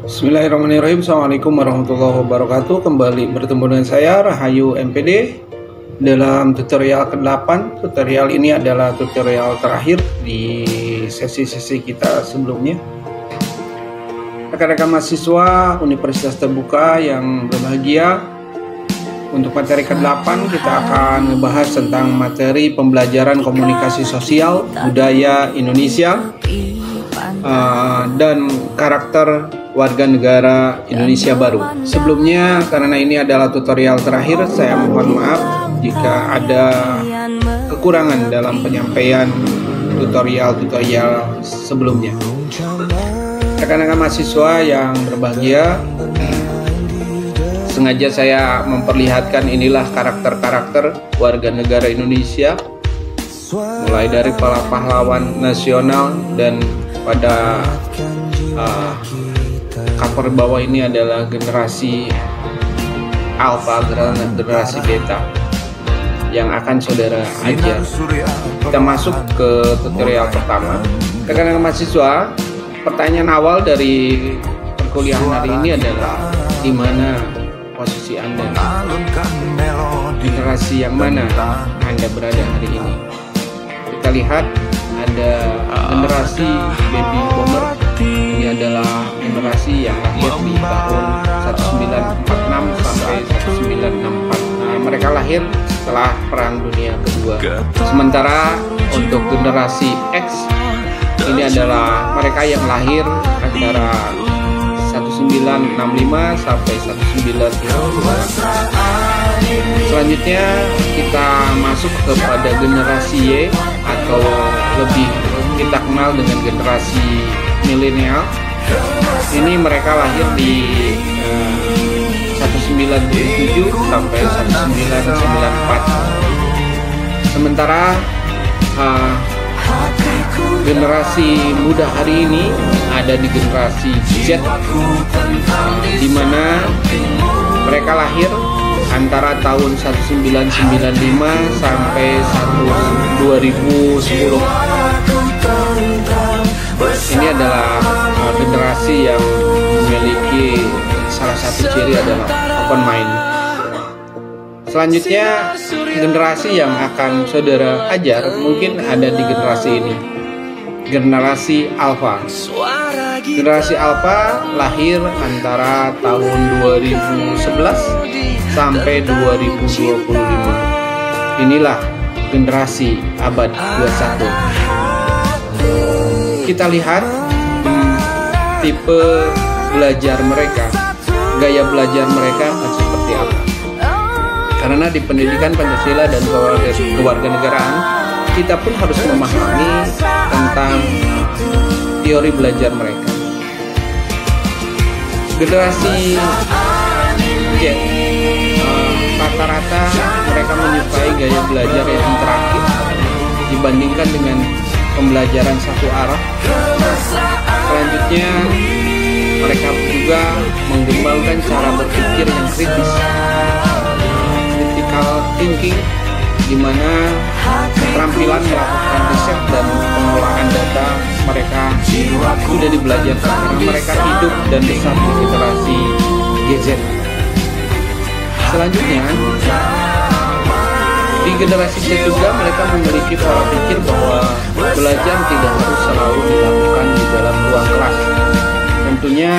Bismillahirrahmanirrahim. Assalamualaikum warahmatullahi wabarakatuh. Kembali bertemu dengan saya Rahayu MPD dalam tutorial ke-8. Tutorial ini adalah tutorial terakhir di sesi-sesi kita sebelumnya. Rekan-rekan mahasiswa Universitas Terbuka yang berbahagia, untuk materi ke-8 kita akan membahas tentang materi pembelajaran komunikasi sosial budaya Indonesia dan karakter warga negara Indonesia baru. Sebelumnya, karena ini adalah tutorial terakhir, saya mohon maaf jika ada kekurangan dalam penyampaian tutorial sebelumnya. Rekan-rekan mahasiswa yang berbahagia, sengaja saya memperlihatkan inilah karakter-karakter warga negara Indonesia, mulai dari para pahlawan nasional, dan pada cover bawah ini adalah generasi alpha, generasi beta yang akan saudara ajar. Kita masuk ke tutorial pertama. Rekan-rekan mahasiswa, pertanyaan awal dari perkuliahan hari ini adalah di mana posisi Anda? Generasi yang mana Anda berada hari ini? Kita lihat ada generasi baby boomer. Ini adalah generasi yang lahir di tahun 1946 sampai 1964. Mereka lahir setelah Perang Dunia Kedua. Sementara untuk generasi X, ini adalah mereka yang lahir antara 1965 sampai 1975. Selanjutnya kita masuk kepada generasi Y, atau lebih kita kenal dengan generasi milenial. Ini mereka lahir di 1977 sampai 1994. Sementara generasi muda hari ini ada di generasi Z, di mana mereka lahir antara tahun 1995 sampai 2010. Ini adalah generasi yang memiliki salah satu ciri adalah open mind. Selanjutnya, generasi yang akan saudara ajar mungkin ada di generasi ini, generasi alpha. Generasi alpha lahir antara tahun 2011 sampai 2025. Inilah generasi abad 21. Kita lihat tipe belajar mereka, gaya belajar mereka seperti apa. Karena di pendidikan Pancasila dan kewarganegaraan, kita pun harus memahami tentang teori belajar mereka. Generasi Z, rata-rata mereka menyukai gaya belajar yang interaktif dibandingkan dengan pembelajaran satu arah. Selanjutnya, mereka juga mengembangkan cara berpikir yang kritis, critical thinking, di mana keterampilan melakukan riset dan pengolahan data mereka sudah dibelajarkan karena mereka hidup dan besar di generasi GZ. Selanjutnya, di generasi Z juga mereka memiliki pola pikir bahwa belajar tidak harus selalu dilakukan di dalam ruang kelas. Tentunya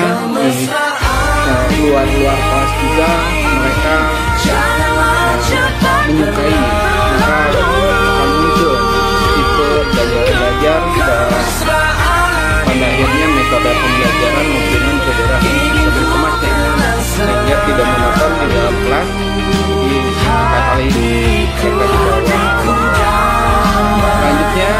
di luar kelas juga mereka menyukai, maka akan muncul tipe gaya belajar, dan pada akhirnya metode pembelajaran mungkin saudara bisa berkemasnya sehingga tidak monoton di dalam kelas. Di kali ini mereka dibawa. Selanjutnya,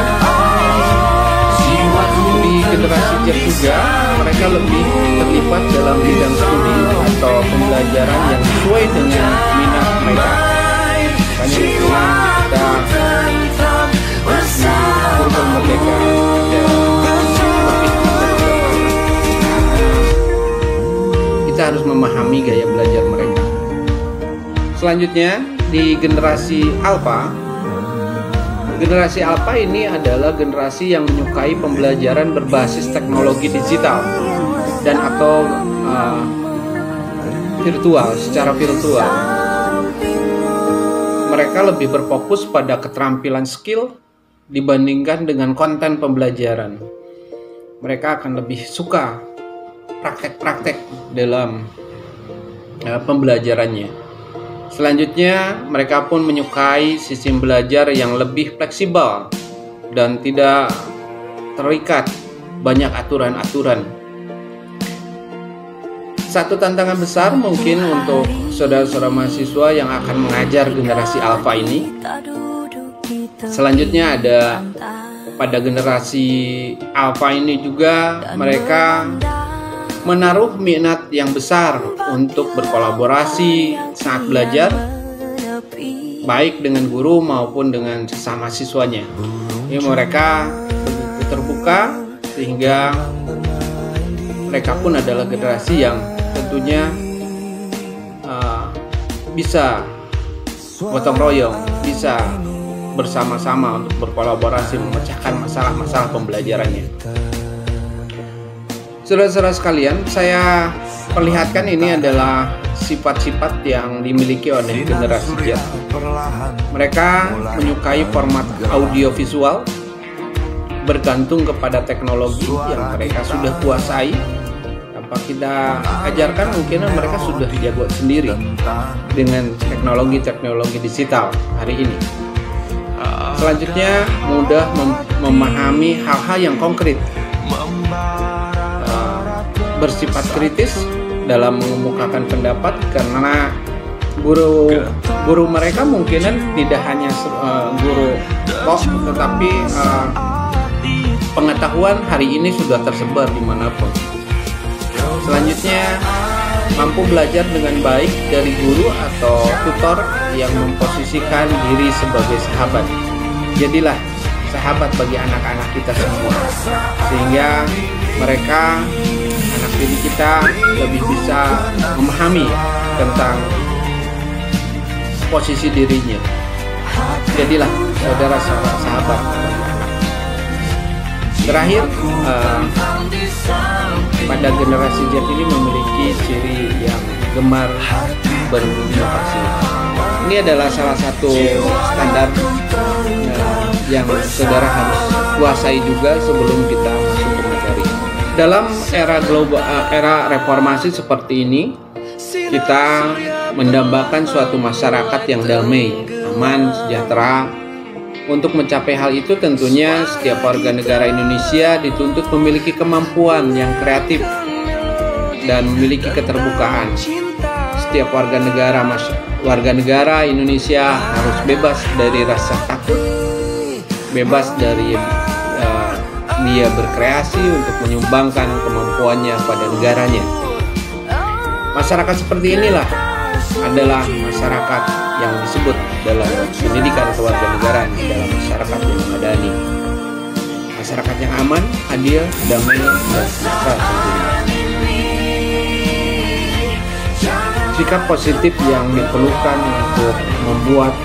di generasi Z juga mereka lebih terlibat dalam bidang studi atau pembelajaran yang sesuai dengan minat mereka. Makanya kita kurikulum merdeka kita harus memahami gaya belajar mereka. Selanjutnya, di generasi alpha, Generasi Alpha ini adalah generasi yang menyukai pembelajaran berbasis teknologi digital. dan atau secara virtual. Mereka lebih berfokus pada keterampilan skill dibandingkan dengan konten pembelajaran. Mereka akan lebih suka praktek-praktek dalam pembelajarannya. Selanjutnya, mereka pun menyukai sistem belajar yang lebih fleksibel dan tidak terikat banyak aturan-aturan. Satu tantangan besar mungkin untuk saudara-saudara mahasiswa yang akan mengajar generasi alfa ini. Selanjutnya ada pada generasi alfa ini juga mereka menaruh minat yang besar untuk berkolaborasi saat belajar, baik dengan guru maupun dengan sesama siswanya. Ini mereka begitu terbuka sehingga mereka pun adalah generasi yang tentunya bisa gotong royong, bisa bersama-sama untuk berkolaborasi memecahkan masalah-masalah pembelajarannya. Saudara-saudara sekalian, saya perlihatkan ini adalah sifat-sifat yang dimiliki oleh generasi Z. Mereka menyukai format audiovisual, bergantung kepada teknologi yang mereka sudah kuasai. Tanpa kita ajarkan, mungkin mereka sudah jago sendiri dengan teknologi-teknologi digital hari ini. Selanjutnya, mudah memahami hal-hal yang konkret, bersifat kritis dalam mengemukakan pendapat, karena guru mereka mungkin tidak hanya guru tok, tetapi pengetahuan hari ini sudah tersebar dimanapun. Selanjutnya, mampu belajar dengan baik dari guru atau tutor yang memposisikan diri sebagai sahabat. Jadilah sahabat bagi anak-anak kita semua, sehingga mereka, anak didik kita, lebih bisa memahami tentang posisi dirinya. Jadilah saudara sahabat bagi anak. Terakhir, pada generasi Z ini memiliki ciri yang gemar berinovasi. Ini adalah salah satu standar yang saudara harus kuasai juga sebelum kita masuk ke materi. Dalam era reformasi seperti ini, kita mendambakan suatu masyarakat yang damai, aman, sejahtera. Untuk mencapai hal itu, tentunya setiap warga negara Indonesia dituntut memiliki kemampuan yang kreatif dan memiliki keterbukaan. Setiap warga negara Indonesia harus bebas dari rasa takut, bebas dari dia berkreasi untuk menyumbangkan kemampuannya pada negaranya. Masyarakat seperti inilah adalah masyarakat yang disebut dalam pendidikan kewarganegaraan dalam masyarakat yang madani. Masyarakat yang aman, adil, damai, dan sejahtera tentunya. Sikap positif yang diperlukan untuk membuat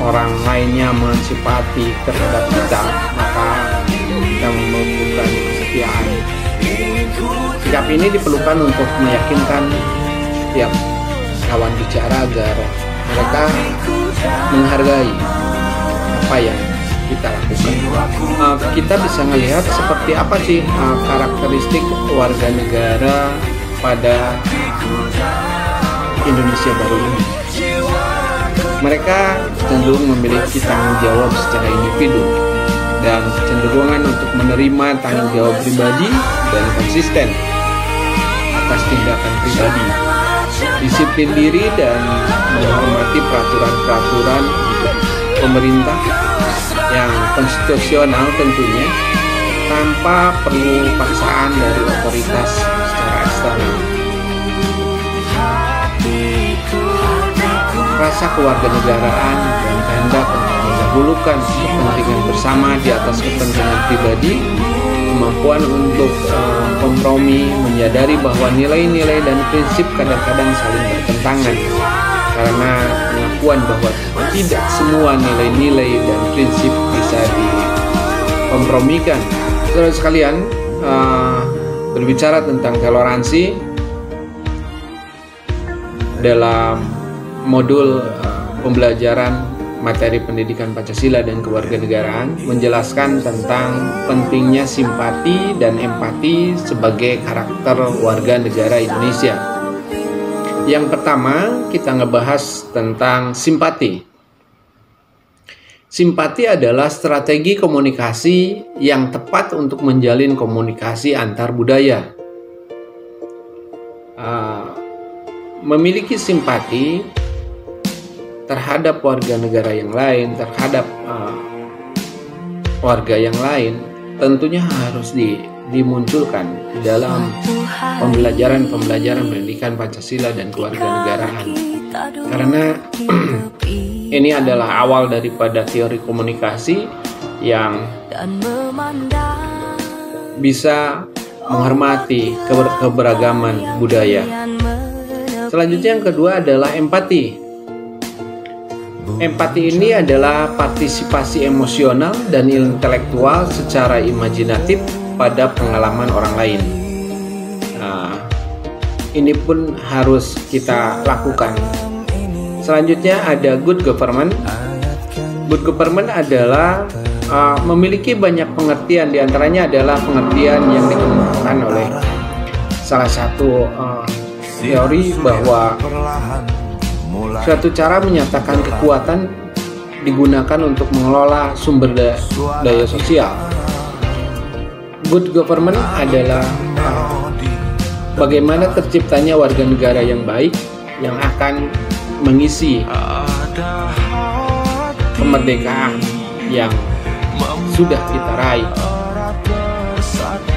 orang lain nyaman, simpati terhadap kita, maka kita membutuhkan kesetiaan. Sikap ini diperlukan untuk meyakinkan setiap kawan bicara agar mereka menghargai apa yang kita lakukan. Kita bisa melihat seperti apa sih karakteristik warga negara pada Indonesia baru ini. Mereka cenderung memiliki tanggung jawab secara individu dan cenderungan untuk menerima tanggung jawab pribadi dan konsisten atas tindakan pribadi, disiplin diri dan menghormati peraturan-peraturan pemerintah yang konstitusional tentunya, tanpa perlu paksaan dari otoritas secara eksternal. Rasa kewarganegaraan dan kehendak untuk mendahulukan kepentingan bersama di atas kepentingan pribadi, kemampuan untuk kompromi, menyadari bahwa nilai-nilai dan prinsip kadang-kadang saling bertentangan, karena pengakuan bahwa tidak semua nilai-nilai dan prinsip bisa dikompromikan. Saudara sekalian, berbicara tentang toleransi dalam modul pembelajaran materi pendidikan Pancasila dan kewarganegaraan, menjelaskan tentang pentingnya simpati dan empati sebagai karakter warga negara Indonesia. Yang pertama, kita ngebahas tentang simpati. Simpati adalah strategi komunikasi yang tepat untuk menjalin komunikasi antar budaya. Memiliki simpati terhadap warga negara yang lain, terhadap warga yang lain, tentunya harus dimunculkan dalam pembelajaran pendidikan Pancasila dan kewarganegaraan. Karena ini adalah awal daripada teori komunikasi yang bisa menghormati keberagaman budaya. Selanjutnya yang kedua adalah empati. Empati ini adalah partisipasi emosional dan intelektual secara imajinatif pada pengalaman orang lain. Ini pun harus kita lakukan. Selanjutnya ada good government. Good government adalah memiliki banyak pengertian, diantaranya adalah pengertian yang dikemukakan oleh salah satu teori bahwa suatu cara menyatakan kekuatan digunakan untuk mengelola sumber daya sosial. Good government adalah bagaimana terciptanya warga negara yang baik yang akan mengisi kemerdekaan yang sudah kita raih.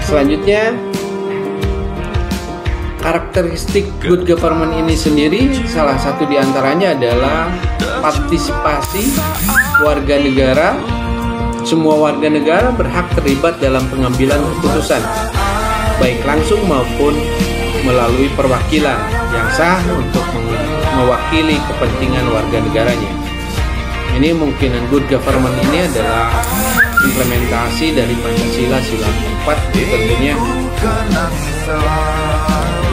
Selanjutnya, karakteristik good government ini sendiri, salah satu diantaranya adalah partisipasi warga negara. Semua warga negara berhak terlibat dalam pengambilan keputusan, baik langsung maupun melalui perwakilan yang sah untuk mewakili kepentingan warga negaranya. Ini mungkinan good government ini adalah implementasi dari Pancasila Sila keempat, tentunya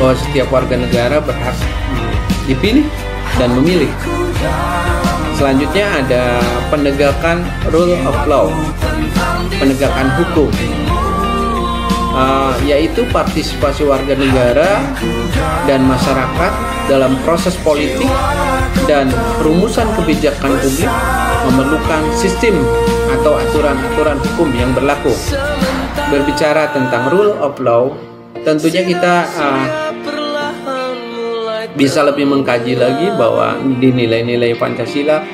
bahwa setiap warga negara berhak dipilih dan memilih. Selanjutnya ada penegakan rule of law, penegakan hukum, yaitu partisipasi warga negara dan masyarakat dalam proses politik dan perumusan kebijakan publik memerlukan sistem atau aturan-aturan hukum yang berlaku. Berbicara tentang rule of law, tentunya kita bisa lebih mengkaji lagi bahwa di nilai-nilai Pancasila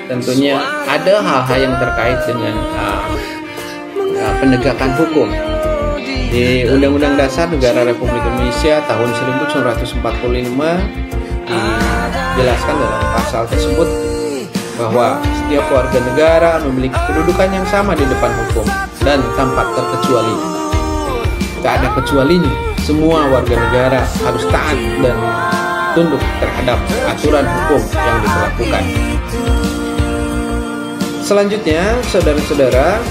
tentunya ada hal-hal yang terkait dengan penegakan hukum. Di Undang-Undang Dasar Negara Republik Indonesia tahun 1945 dijelaskan dalam pasal tersebut bahwa setiap warga negara memiliki kedudukan yang sama di depan hukum dan tanpa terkecuali. Tak ada kecualinya, semua warga negara harus taat dan tunduk terhadap aturan hukum yang diberlakukan. Selanjutnya, saudara-saudara,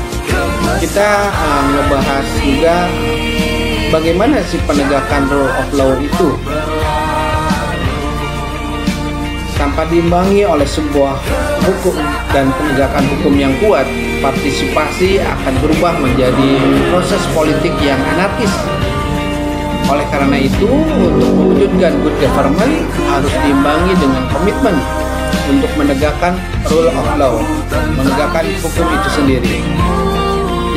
kita membahas juga bagaimana sih penegakan rule of law itu. Tanpa diimbangi oleh sebuah hukum dan penegakan hukum yang kuat, partisipasi akan berubah menjadi proses politik yang anarkis. Oleh karena itu, untuk mewujudkan good government harus diimbangi dengan komitmen untuk menegakkan rule of law, menegakkan hukum itu sendiri,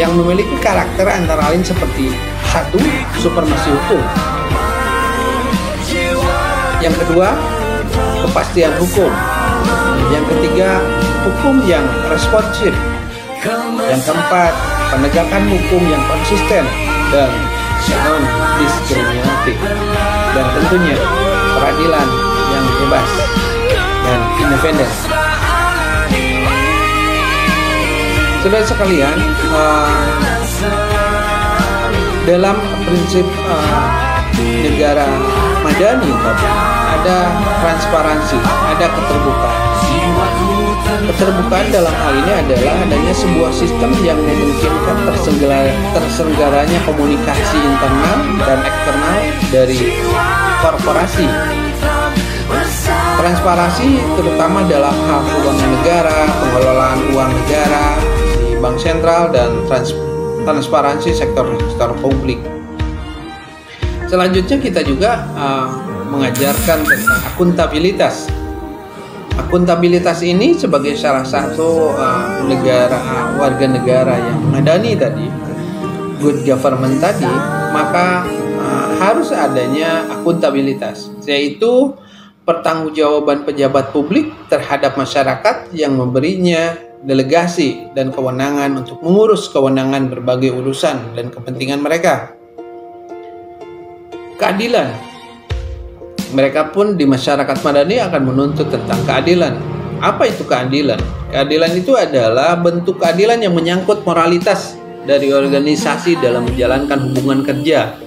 yang memiliki karakter antara lain seperti: 1. Supremasi hukum. Yang kedua, kepastian hukum. Yang ketiga, hukum yang responsif. Yang keempat, penegakan hukum yang konsisten dan non-diskriminatif. Dan tentunya peradilan yang bebas dan independen. Saudara sekalian, dalam prinsip negara memadani, tapi ada transparansi, ada keterbukaan. Keterbukaan dalam hal ini adalah adanya sebuah sistem yang memungkinkan terselenggaranya komunikasi internal dan eksternal dari korporasi. Transparansi terutama dalam hal keuangan negara, pengelolaan uang negara di bank sentral, dan transparansi sektor publik. Selanjutnya kita juga mengajarkan tentang akuntabilitas. Akuntabilitas ini sebagai salah satu warga negara yang memadani tadi, good government tadi, maka harus adanya akuntabilitas, yaitu pertanggungjawaban pejabat publik terhadap masyarakat yang memberinya delegasi dan kewenangan untuk mengurus kewenangan berbagai urusan dan kepentingan mereka. Keadilan. Mereka pun di masyarakat madani akan menuntut tentang keadilan. Apa itu keadilan? Keadilan itu adalah bentuk keadilan yang menyangkut moralitas dari organisasi dalam menjalankan hubungan kerja,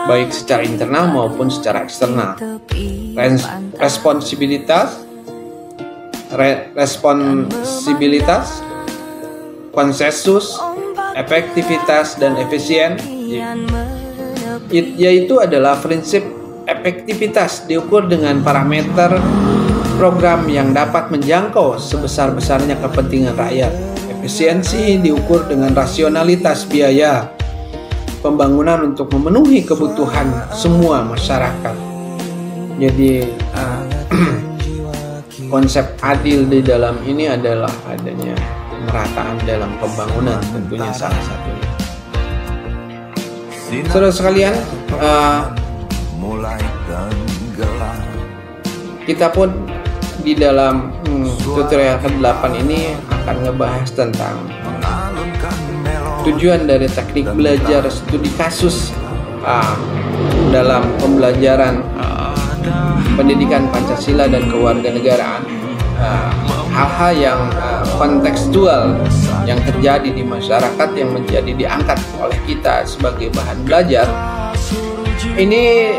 baik secara internal maupun secara eksternal. Responsibilitas, konsensus, efektivitas, dan efisien, yaitu adalah prinsip efektivitas diukur dengan parameter program yang dapat menjangkau sebesar-besarnya kepentingan rakyat. Efisiensi diukur dengan rasionalitas biaya pembangunan untuk memenuhi kebutuhan semua masyarakat. Jadi konsep adil di dalam ini adalah adanya pemerataan dalam pembangunan, tentunya salah satunya. Saudara sekalian, kita pun di dalam tutorial ke-8 ini akan ngebahas tentang tujuan dari teknik belajar studi kasus dalam pembelajaran pendidikan Pancasila dan kewarganegaraan. Hal-hal yang kontekstual yang terjadi di masyarakat yang menjadi diangkat oleh kita sebagai bahan belajar. Ini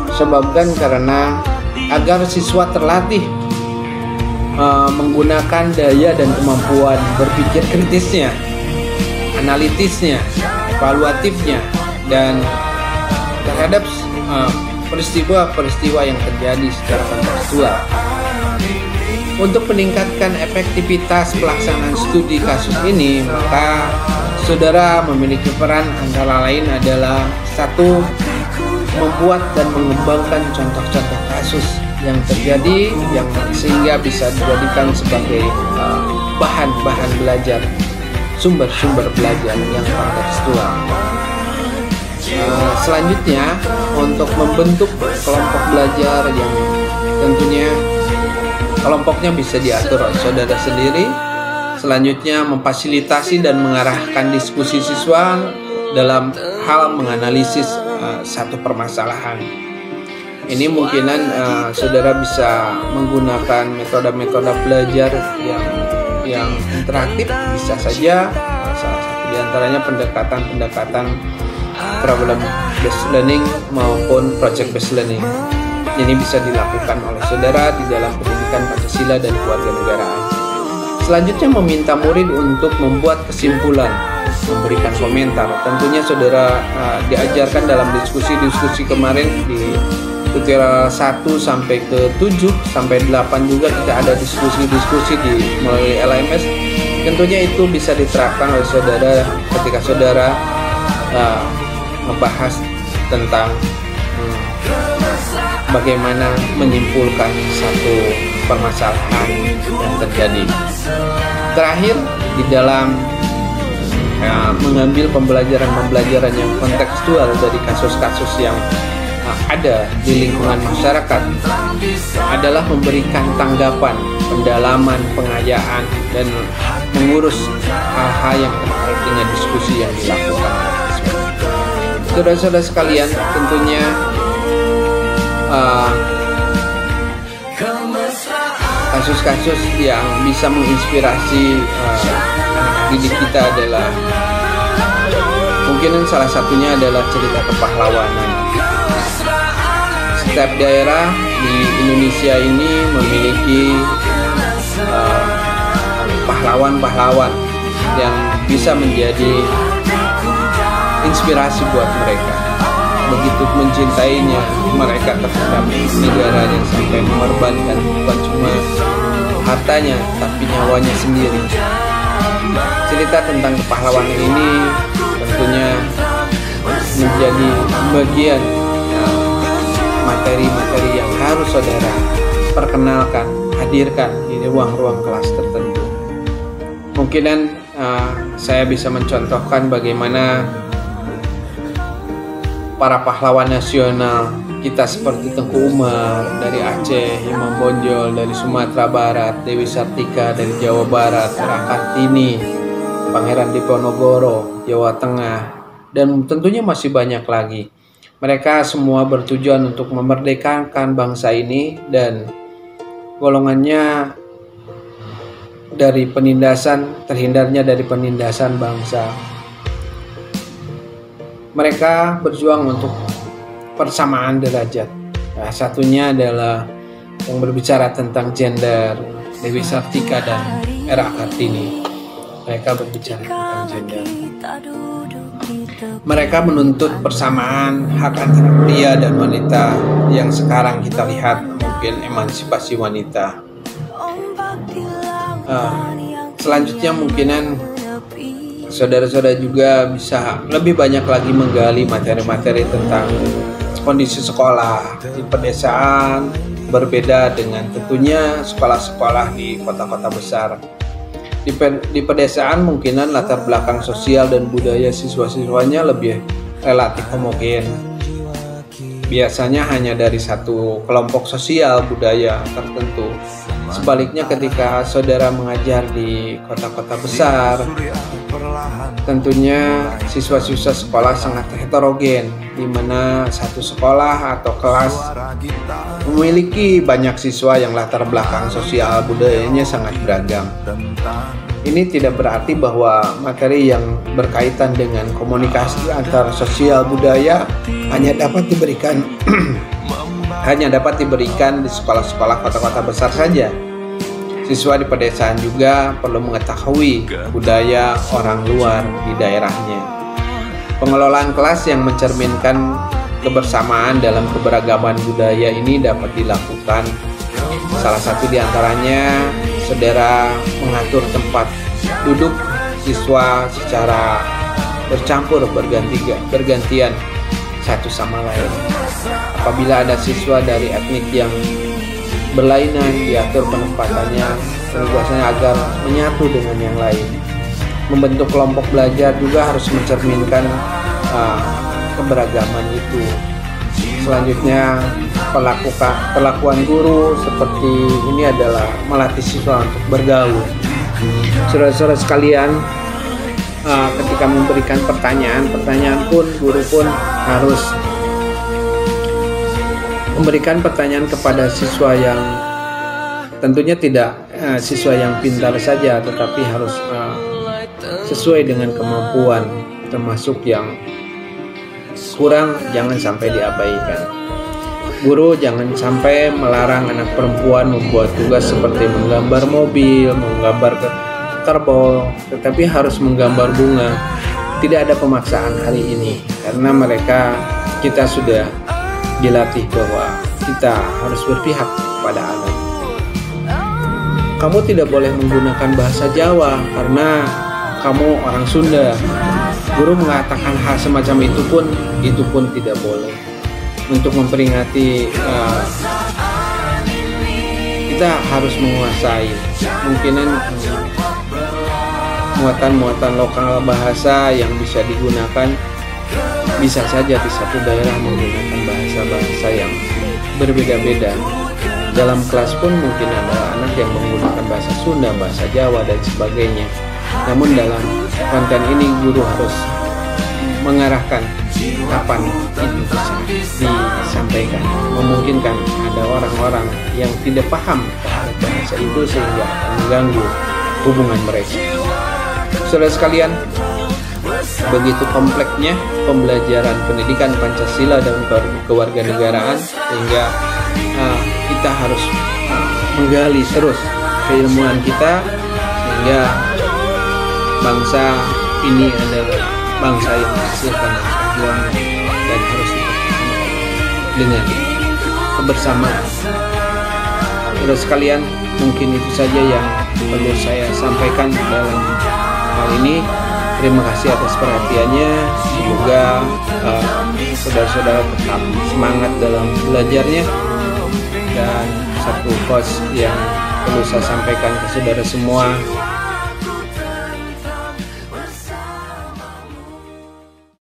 disebabkan karena agar siswa terlatih menggunakan daya dan kemampuan berpikir kritisnya, analitisnya, evaluatifnya, dan terhadap peristiwa-peristiwa yang terjadi secara kontekstual. Untuk meningkatkan efektivitas pelaksanaan studi kasus ini, maka saudara memiliki peran antara lain adalah 1. Membuat dan mengembangkan contoh-contoh kasus yang terjadi yang sehingga bisa dijadikan sebagai bahan-bahan belajar, sumber-sumber belajar yang kontekstual. Selanjutnya, untuk membentuk kelompok belajar yang tentunya kelompoknya bisa diatur oleh saudara sendiri. Selanjutnya, memfasilitasi dan mengarahkan diskusi siswa dalam hal menganalisis satu permasalahan. Ini mungkinan saudara bisa menggunakan metode-metode belajar yang interaktif, bisa saja salah satu diantaranya pendekatan problem based learning maupun project based learning. Ini bisa dilakukan oleh saudara di dalam pendidikan Pancasila dan kewarganegaraan. Selanjutnya, meminta murid untuk membuat kesimpulan, memberikan komentar. Tentunya saudara diajarkan dalam diskusi kemarin di tutorial 1 sampai ke 7 sampai 8 juga kita ada diskusi melalui LMS. Tentunya itu bisa diterapkan oleh saudara ketika saudara membahas tentang bagaimana menyimpulkan satu permasalahan yang terjadi. Terakhir, di dalam mengambil pembelajaran yang kontekstual dari kasus-kasus yang ada di lingkungan masyarakat adalah memberikan tanggapan, pendalaman, pengayaan, dan mengurus hal-hal yang terkait dengan diskusi yang dilakukan. Saudara-saudara sekalian, tentunya kasus-kasus yang bisa menginspirasi anak didik kita adalah Mungkin salah satunya adalah cerita kepahlawanan. Setiap daerah di Indonesia ini memiliki pahlawan-pahlawan yang bisa menjadi inspirasi buat mereka. Begitu mencintainya mereka terhadap negaranya sampai mengorbankan bukan cuma hartanya tapi nyawanya sendiri. Cerita tentang kepahlawanan ini tentunya menjadi bagian materi-materi yang harus saudara perkenalkan, hadirkan di ruang-ruang kelas tertentu. Mungkinan saya bisa mencontohkan bagaimana para pahlawan nasional kita seperti Tengku Umar dari Aceh, Imam Bonjol dari Sumatera Barat, Dewi Sartika dari Jawa Barat, Era Kartini, Pangeran Diponegoro, Jawa Tengah, dan tentunya masih banyak lagi. Mereka semua bertujuan untuk memerdekakan bangsa ini dan golongannya dari penindasan, terhindarnya dari penindasan bangsa. Mereka berjuang untuk persamaan derajat. Nah, satunya adalah yang berbicara tentang gender, Dewi Sartika dan Era Kartini. Mereka berbicara tentang gender. Mereka menuntut persamaan hak antara pria dan wanita yang sekarang kita lihat mungkin emansipasi wanita. Selanjutnya mungkinan saudara-saudara juga bisa lebih banyak lagi menggali materi-materi tentang kondisi sekolah di pedesaan, berbeda dengan tentunya sekolah-sekolah di kota-kota besar. Di pedesaan mungkinan latar belakang sosial dan budaya siswa-siswanya lebih relatif homogen. Biasanya hanya dari satu kelompok sosial budaya tertentu. Sebaliknya ketika saudara mengajar di kota-kota besar, tentunya siswa-siswa sekolah sangat heterogen, di mana satu sekolah atau kelas memiliki banyak siswa yang latar belakang sosial budayanya sangat beragam. Ini tidak berarti bahwa materi yang berkaitan dengan komunikasi antar sosial budaya hanya dapat diberikan di sekolah-sekolah kota-kota besar saja. Siswa di pedesaan juga perlu mengetahui budaya orang luar di daerahnya. Pengelolaan kelas yang mencerminkan kebersamaan dalam keberagaman budaya ini dapat dilakukan. Salah satu di antaranya, saudara mengatur tempat duduk siswa secara bercampur bergantian satu sama lain. Apabila ada siswa dari etnik yang berlainan, diatur penempatannya, penugasannya agar menyatu dengan yang lain. Membentuk kelompok belajar juga harus mencerminkan keberagaman itu. Selanjutnya, perlakuan guru seperti ini adalah melatih siswa untuk bergaul. Saudara-saudara sekalian, ketika memberikan pertanyaan pun guru pun harus memberikan pertanyaan kepada siswa yang tentunya tidak siswa yang pintar saja, tetapi harus sesuai dengan kemampuan, termasuk yang kurang jangan sampai diabaikan. Guru jangan sampai melarang anak perempuan membuat tugas seperti menggambar mobil, menggambar kerbau, tetapi harus menggambar bunga. Tidak ada pemaksaan hari ini karena kita sudah dilatih bahwa kita harus berpihak pada anak. Kamu tidak boleh menggunakan bahasa Jawa karena kamu orang Sunda. Guru mengatakan hal semacam itu pun tidak boleh. Untuk memperingati kita harus menguasai mungkinan muatan-muatan lokal bahasa yang bisa digunakan. Bisa saja di satu daerah menggunakan bahasa-bahasa yang berbeda-beda. Dalam kelas pun mungkin ada anak yang menggunakan bahasa Sunda, bahasa Jawa, dan sebagainya. Namun dalam konten ini guru harus mengarahkan kapan itu bisa disampaikan. Memungkinkan ada orang-orang yang tidak paham terhadap bahasa itu sehingga akan mengganggu hubungan mereka. Saudara sekalian, begitu kompleksnya pembelajaran pendidikan Pancasila dan kewarganegaraan, sehingga kita harus menggali terus keilmuan kita, sehingga bangsa ini adalah bangsa yang menghasilkan perjuangan dan harus dipertahankan dengan kebersamaan. Saudara sekalian, mungkin itu saja yang perlu saya sampaikan dalam hal ini. Terima kasih atas perhatiannya. Semoga saudara-saudara tetap semangat dalam belajarnya. Dan satu quotes yang perlu saya sampaikan ke saudara semua,